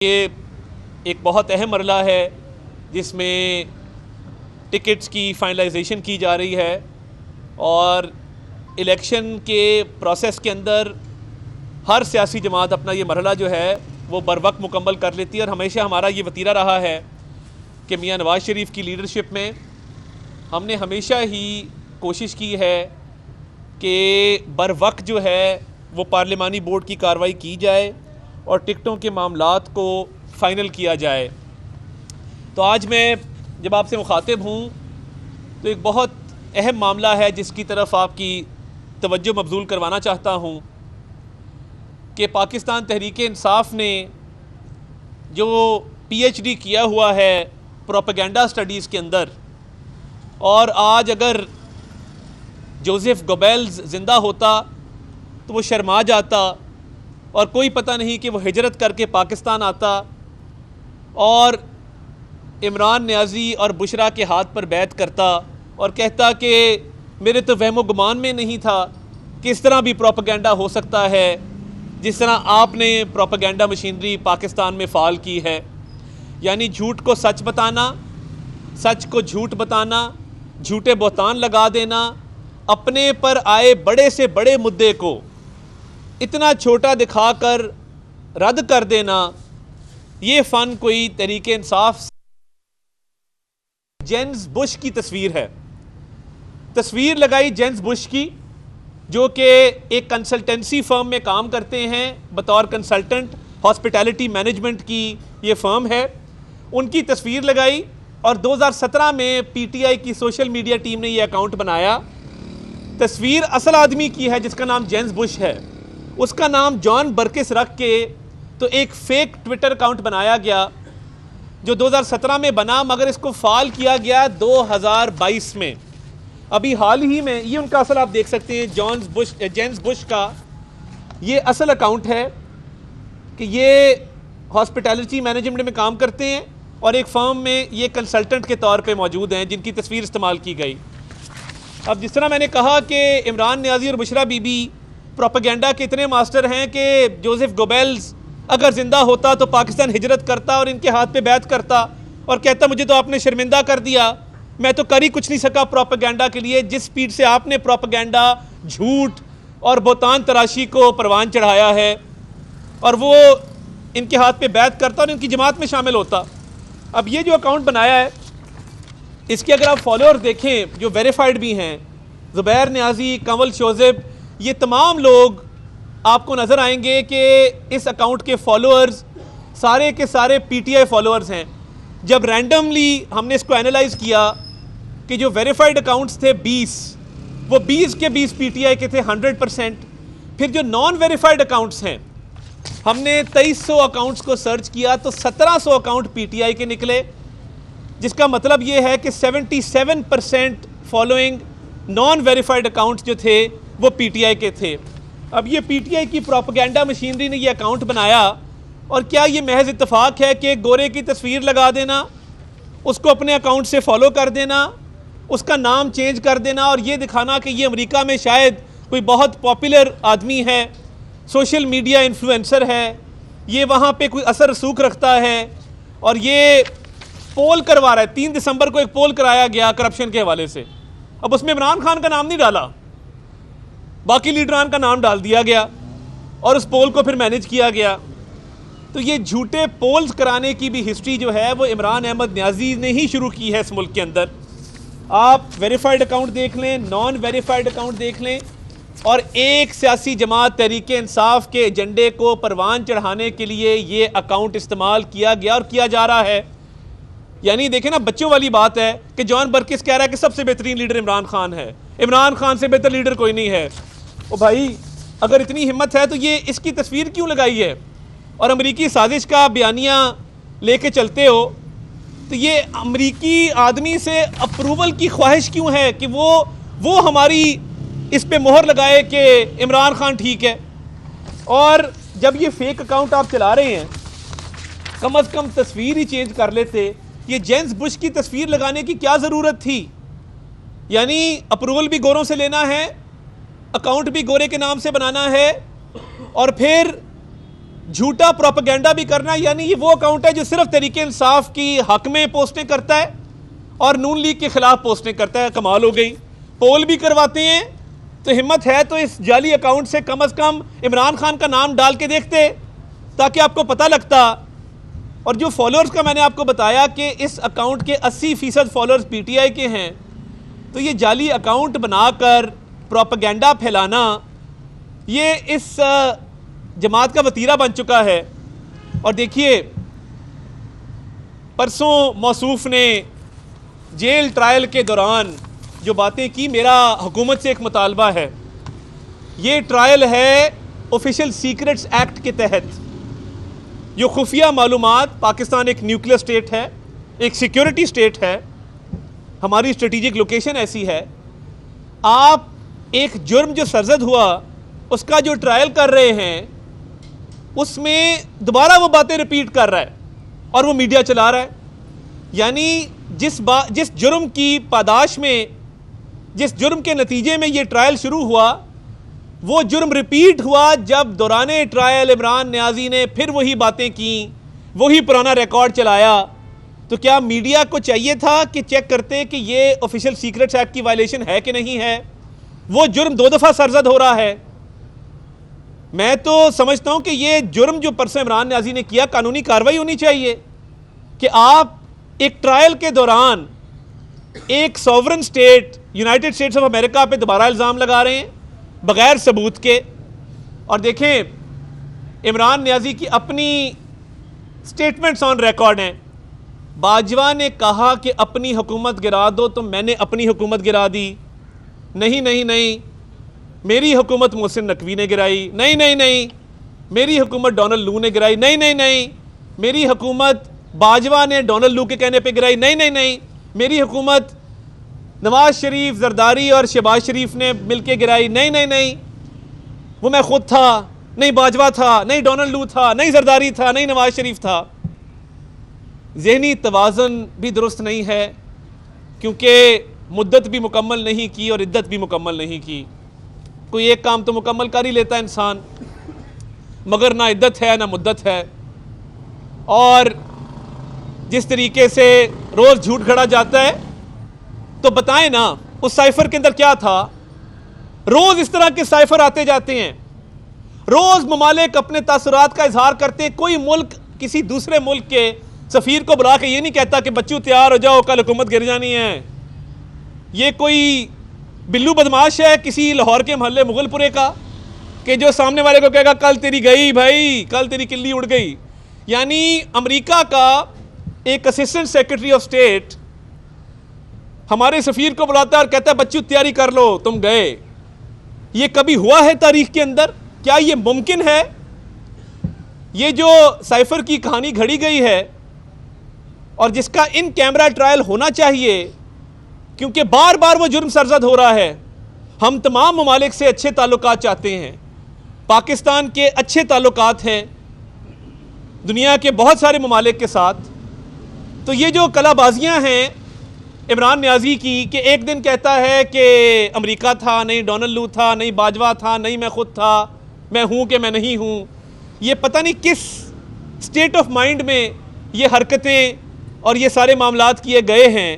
ये एक बहुत अहम मरला है जिसमें टिकट्स की फाइनलाइजेशन की जा रही है और इलेक्शन के प्रोसेस के अंदर हर सियासी जमात अपना ये मरला जो है वो बर वक्त मुकम्मल कर लेती है। और हमेशा हमारा ये वतीरा रहा है कि मियाँ नवाज़ शरीफ की लीडरशिप में हमने हमेशा ही कोशिश की है कि बर वक्त जो है वो पार्लिमानी बोर्ड की कार्रवाई की जाए और टिकटों के मामलात को फ़ाइनल किया जाए। तो आज मैं जब आपसे मुखातिब हूँ तो एक बहुत अहम मामला है जिसकी तरफ आपकी तवज्जो मबजूल करवाना चाहता हूँ कि पाकिस्तान तहरीक इंसाफ ने जो PhD किया हुआ है प्रोपेगेंडा स्टडीज़ के अंदर, और आज अगर जोसेफ गोबेल्स ज़िंदा होता तो वो शर्मा जाता और कोई पता नहीं कि वो हिजरत करके पाकिस्तान आता और इमरान नियाज़ी और बुशरा के हाथ पर बैत करता और कहता कि मेरे तो वहमो गुमान में नहीं था कि इस तरह भी प्रोपेगेंडा हो सकता है जिस तरह आपने प्रोपेगेंडा मशीनरी पाकिस्तान में फ़ाल की है। यानी झूठ को सच बताना, सच को झूठ बताना, झूठे बहतान लगा देना, अपने पर आए बड़े से बड़े मुद्दे को इतना छोटा दिखाकर रद्द कर देना, ये फ़न कोई तहरीक इंसाफ। जेम्स बुश की तस्वीर है, तस्वीर लगाई जेम्स बुश की जो कि एक कंसल्टेंसी फर्म में काम करते हैं बतौर कंसल्टेंट, हॉस्पिटैलिटी मैनेजमेंट की ये फर्म है, उनकी तस्वीर लगाई और 2017 में PTI की सोशल मीडिया टीम ने ये अकाउंट बनाया। तस्वीर असल आदमी की है जिसका नाम जेम्स बुश है, उसका नाम जॉन बर्किस रख के तो एक फेक ट्विटर अकाउंट बनाया गया जो 2017 में बना, मगर इसको फाल किया गया 2022 में। अभी हाल ही में ये उनका असल आप देख सकते हैं, जेम्स बुश का ये असल अकाउंट है कि ये हॉस्पिटैलिटी मैनेजमेंट में काम करते हैं और एक फर्म में ये कंसल्टेंट के तौर पे मौजूद हैं जिनकी तस्वीर इस्तेमाल की गई। अब जिस तरह मैंने कहा कि इमरान नियाज़ी और बुशरा बीबी प्रोपेगेंडा के इतने मास्टर हैं कि जोसेफ गोबेल्स अगर ज़िंदा होता तो पाकिस्तान हिजरत करता और इनके हाथ पे बैत करता और कहता मुझे तो आपने शर्मिंदा कर दिया, मैं तो कर ही कुछ नहीं सका प्रोपेगेंडा के लिए। जिस स्पीड से आपने प्रोपेगेंडा, झूठ और बोतान तराशी को परवान चढ़ाया है और वो इनके हाथ पे बैत करता और इनकी जमात में शामिल होता। अब ये जो अकाउंट बनाया है इसके अगर आप फॉलोअर देखें जो वेरीफाइड भी हैं, ज़ुबैर नियाज़ी, कंवल शोज़ेब, ये तमाम लोग आपको नज़र आएंगे कि इस अकाउंट के फॉलोअर्स सारे के सारे PTI फॉलोअर्स हैं। जब रैंडमली हमने इसको एनालाइज किया कि जो वेरीफाइड अकाउंट्स थे 20, वो 20 के 20 PTI के थे 100%। फिर जो नॉन वेरीफाइड अकाउंट्स हैं, हमने 2300 अकाउंट्स को सर्च किया तो 1700 अकाउंट PTI के निकले, जिसका मतलब ये है कि 77% फॉलोइंग नॉन वेरीफाइड अकाउंट्स जो थे वो PTI के थे। अब ये PTI की प्रोपेगेंडा मशीनरी ने ये अकाउंट बनाया और क्या ये महज इत्तेफाक है कि गोरे की तस्वीर लगा देना, उसको अपने अकाउंट से फॉलो कर देना, उसका नाम चेंज कर देना और ये दिखाना कि ये अमेरिका में शायद कोई बहुत पॉपुलर आदमी है, सोशल मीडिया इन्फ्लुएंसर है, ये वहाँ पे कोई असर रसूख रखता है और ये पोल करवा रहा है। 3 दिसंबर को एक पोल कराया गया करप्शन के हवाले से, अब उसमें इमरान खान का नाम नहीं डाला, बाकी लीडरान का नाम डाल दिया गया और उस पोल को फिर मैनेज किया गया। तो ये झूठे पोल्स कराने की भी हिस्ट्री जो है वो इमरान अहमद नियाज़ी ने ही शुरू की है इस मुल्क के अंदर। आप वेरीफाइड अकाउंट देख लें, नॉन वेरीफाइड अकाउंट देख लें, और एक सियासी जमात तहरीक इंसाफ के एजेंडे को परवान चढ़ाने के लिए ये अकाउंट इस्तेमाल किया गया और किया जा रहा है। यानी देखें ना, बच्चों वाली बात है कि जॉन बर्किस कह रहा है कि सबसे बेहतरीन लीडर इमरान खान है, इमरान खान से बेहतर लीडर कोई नहीं है। ओ भाई, अगर इतनी हिम्मत है तो ये इसकी तस्वीर क्यों लगाई है और अमरीकी साजिश का बयानिया लेके चलते हो, तो ये अमरीकी आदमी से अप्रूवल की ख्वाहिश क्यों है कि वो हमारी इस पे मोहर लगाए कि इमरान खान ठीक है। और जब ये फेक अकाउंट आप चला रहे हैं, कम अज़ कम तस्वीर ही चेंज कर लेते। ये जेम्स बुश की तस्वीर लगाने की क्या ज़रूरत थी? यानी अप्रूवल भी गोरों से लेना है, अकाउंट भी गोरे के नाम से बनाना है और फिर झूठा प्रोपेगेंडा भी करना, यानी ये वो अकाउंट है जो सिर्फ तहरीक इंसाफ की हक में पोस्टें करता है और नून लीग के खिलाफ पोस्टें करता है। कमाल हो गई। पोल भी करवाते हैं, तो हिम्मत है तो इस जाली अकाउंट से कम इमरान खान का नाम डाल के देखते ताकि आपको पता लगता। और जो फॉलोअर्स का मैंने आपको बताया कि इस अकाउंट के 80% फॉलोअर्स पीटीआई के हैं, तो ये जाली अकाउंट बनाकर प्रोपेगेंडा फैलाना ये इस जमात का वतीरा बन चुका है। और देखिए, परसों मौसूफ ने जेल ट्रायल के दौरान जो बातें की, मेरा हुकूमत से एक मुतालबा है, ये ट्रायल है ऑफिशियल सीक्रेट्स एक्ट के तहत। जो खुफिया मालूमात, पाकिस्तान एक न्यूक्लियर स्टेट है, एक सिक्योरिटी स्टेट है, हमारी स्ट्रेटेजिक लोकेशन ऐसी है, आप एक जुर्म जो सरजद हुआ उसका जो ट्रायल कर रहे हैं उसमें दोबारा वो बातें रिपीट कर रहा है और वो मीडिया चला रहा है। यानी जिस जुर्म की पादाश में, जिस जुर्म के नतीजे में ये ट्रायल शुरू हुआ, वो जुर्म रिपीट हुआ जब दौराने ट्रायल इमरान नियाजी ने फिर वही बातें की, वही पुराना रिकॉर्ड चलाया। तो क्या मीडिया को चाहिए था कि चेक करते कि ये ऑफिशियल सीक्रेट्स एक्ट की वायलेशन है कि नहीं है? वो जुर्म 2 दफ़ा सरजद हो रहा है। मैं तो समझता हूं कि ये जुर्म जो परसों इमरान नियाजी ने किया, कानूनी कार्रवाई होनी चाहिए कि आप एक ट्रायल के दौरान एक sovereign state United states of America पे दोबारा इल्ज़ाम लगा रहे हैं बगैर सबूत के। और देखें, इमरान नियाजी की अपनी स्टेटमेंट्स ऑन रिकॉर्ड हैं। बाजवा ने कहा कि अपनी हुकूमत गिरा दो, तो मैंने अपनी हुकूमत गिरा दी। नहीं नहीं नहीं, मेरी हुकूमत मोहसिन नकवी ने गिराई। नहीं नहीं नहीं, मेरी हुकूमत डोनाल्ड लू ने गिराई। नहीं नहीं नहीं, मेरी हुकूमत बाजवा ने डोनाल्ड लू के कहने पे गिराई। नहीं नहीं नहीं, मेरी हुकूमत नवाज शरीफ, जरदारी और शहबाज शरीफ ने मिलके गिराई। नहीं नहीं नहीं, वो मैं खुद था, नहीं बाजवा था, नहीं डोनाल्ड लू था, नहीं जरदारी था, नहीं नवाज शरीफ था। ज़हनी तवाज़ुन भी दुरुस्त नहीं है, क्योंकि मुद्दत भी मुकम्मल नहीं की और इद्दत भी मुकम्मल नहीं की। कोई एक काम तो मुकम्मल कर ही लेता है इंसान, मगर ना इद्दत है ना मुद्दत है। और जिस तरीके से रोज़ झूठ खड़ा जाता है, तो बताएं ना उस साइफर के अंदर क्या था। रोज़ इस तरह के साइफर आते जाते हैं, रोज़ ममालिक अपने तासुरात का इजहार करते हैं। कोई मुल्क किसी दूसरे मुल्क के सफ़ीर को बुला के ये नहीं कहता कि बच्चों तैयार हो जाओ, कल हुकूमत गिर जानी है। ये कोई बिल्लू बदमाश है किसी लाहौर के मोहल्ले मुगलपुरे का कि जो सामने वाले को कहेगा कल तेरी गई भाई, कल तेरी किल्ली उड़ गई। यानी अमेरिका का एक असिस्टेंट सेक्रेटरी ऑफ स्टेट हमारे सफ़ीर को बुलाता है और कहता है बच्चों तैयारी कर लो, तुम गए। ये कभी हुआ है तारीख के अंदर? क्या ये मुमकिन है? ये जो साइफर की कहानी घड़ी गई है और जिसका इन कैमरा ट्रायल होना चाहिए, क्योंकि बार बार वो जुर्म सरजद हो रहा है। हम तमाम ममालिक से अच्छे ताल्लुकात चाहते हैं, पाकिस्तान के अच्छे ताल्लुकात हैं दुनिया के बहुत सारे ममालिक के साथ। तो ये जो कलाबाजियाँ हैं इमरान नियाजी की कि एक दिन कहता है कि अमेरिका था, नहीं डोनाल्ड लू था, नहीं बाजवा था, नहीं मैं खुद था, मैं हूँ कि मैं नहीं हूँ। ये पता नहीं किस स्टेट ऑफ माइंड में ये हरकतें और ये सारे मामलात किए गए हैं।